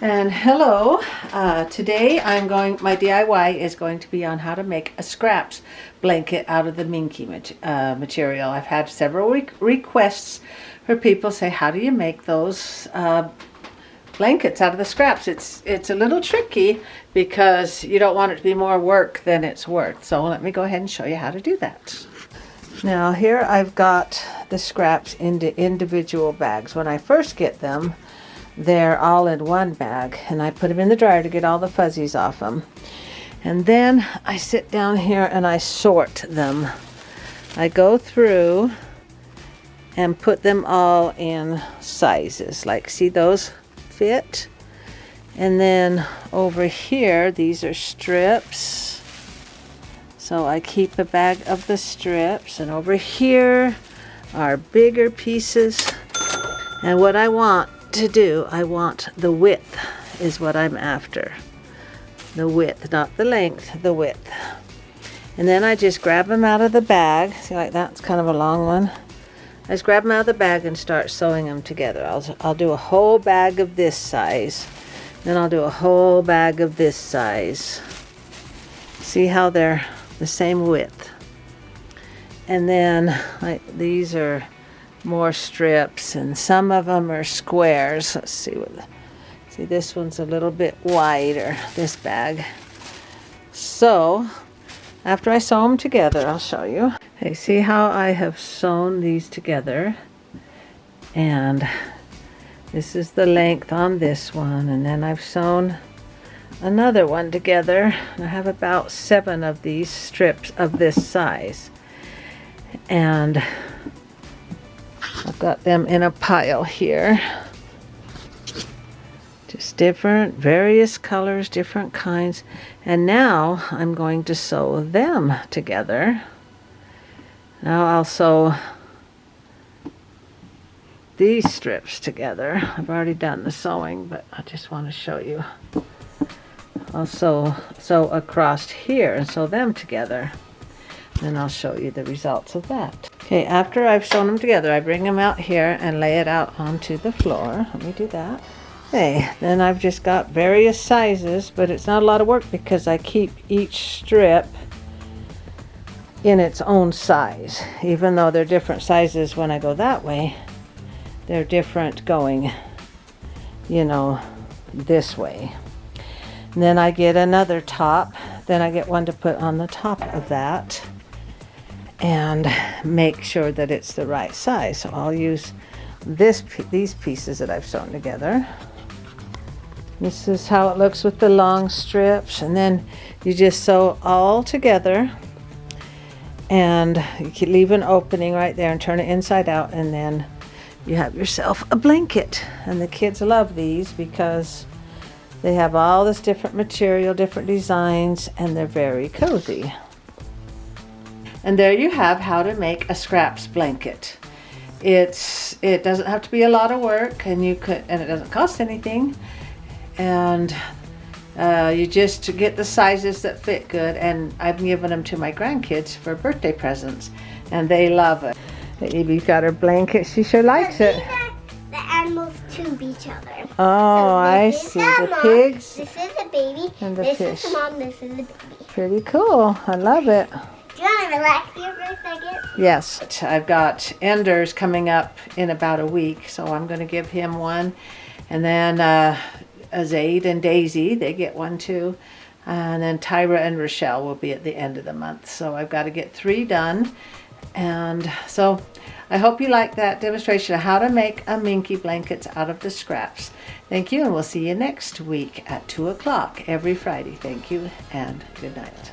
And hello, today my DIY is going to be on how to make a scraps blanket out of the minky material. I've had several requests for people say, how do you make those blankets out of the scraps? It's a little tricky because you don't want it to be more work than it's worth. So let me go ahead and show you how to do that. Now here I've got the scraps into individual bags. When I first get them, they're all in one bag, and I put them in the dryer to get all the fuzzies off them. And then I sit down here and I sort them. I go through and put them all in sizes. Like, see, those fit. And then over here, these are strips. So I keep a bag of the strips. And over here are bigger pieces. And what I want to do, I want the width is what I'm after. The width, not the length, the width. And then I just grab them out of the bag. See, like that? It's kind of a long one. I just grab them out of the bag and start sewing them together. I'll do a whole bag of this size. Then I'll do a whole bag of this size. See how they're the same width. And then like these are more strips, and some of them are squares. Let's see see, this one's a little bit wider, this bag. So after I sew them together, I'll show you. Okay, see how I have sewn these together, and this is the length on this one, and then I've sewn another one together. I have about 7 of these strips of this size, and I've got them in a pile here. Just different, various colors, different kinds. And now I'm going to sew them together. Now I'll sew these strips together. I've already done the sewing, but I just want to show you. I'll sew across here and sew them together. And I'll show you the results of that. Okay, after I've sewn them together, I bring them out here and lay it out onto the floor. Let me do that. Okay, then I've just got various sizes, but it's not a lot of work because I keep each strip in its own size. Even though they're different sizes when I go that way, they're different going, you know, this way. And then I get another top. Then I get one to put on the top of that and make sure that it's the right size. So I'll use these pieces that I've sewn together. This is how it looks with the long strips, and then you just sew all together, and you can leave an opening right there and turn it inside out, and then you have yourself a blanket. And the kids love these because they have all this different material, different designs, and they're very cozy. And there you have how to make a scraps blanket. It doesn't have to be a lot of work, and it doesn't cost anything. And you just get the sizes that fit good, and I've given them to my grandkids for birthday presents, and they love it. Evie's got her blanket. She sure likes it. The animals tube each other. Oh, I see. The pigs. This is the baby. And the this fish. is the mom. This is the baby. Pretty cool. I love it. Do you want to relax here for a second? Yes. I've got Enders coming up in about a week, so I'm going to give him one. And then Zaid and Daisy, they get one too. And then Tyra and Rochelle will be at the end of the month. So I've got to get 3 done. And so I hope you like that demonstration of how to make a minky blankets out of the scraps. Thank you, and we'll see you next week at 2 o'clock every Friday. Thank you, and good night.